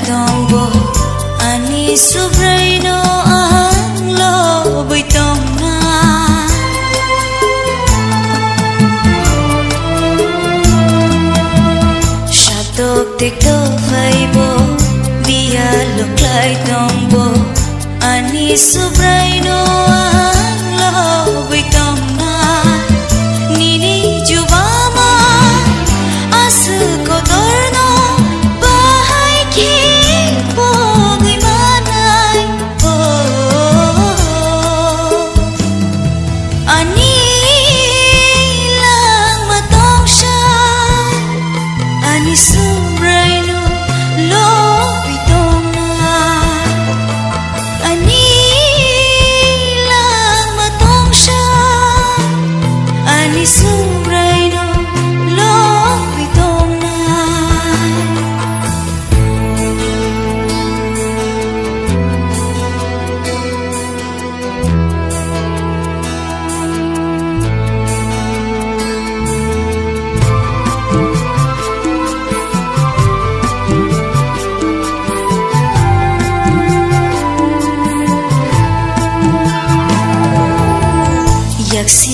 tombo ani sobraino ang loboy tong na shatok tekto faibo dia loklay tombo ani sobraino ang loboy tong na nini jubama asu kotorno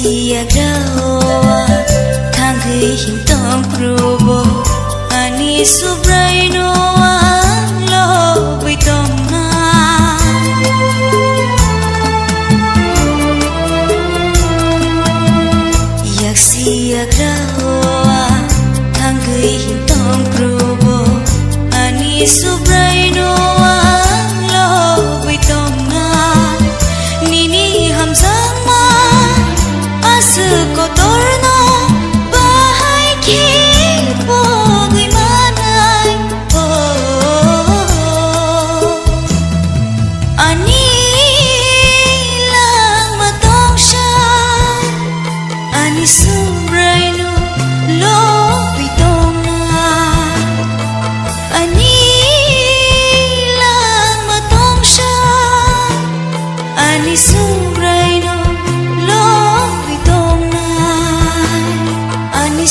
yagrawa tanggi hintong prubo ani sobraino ang loboy tong na yaksi yagrawa tanggi hintong prubo ani sobraino ang loboy tong na nini hamzang kotorno bahay kipogoy manay ani lang matong siya ani sobraino loboy tong na ani lang matong siya ani sobraino loboy tong na ani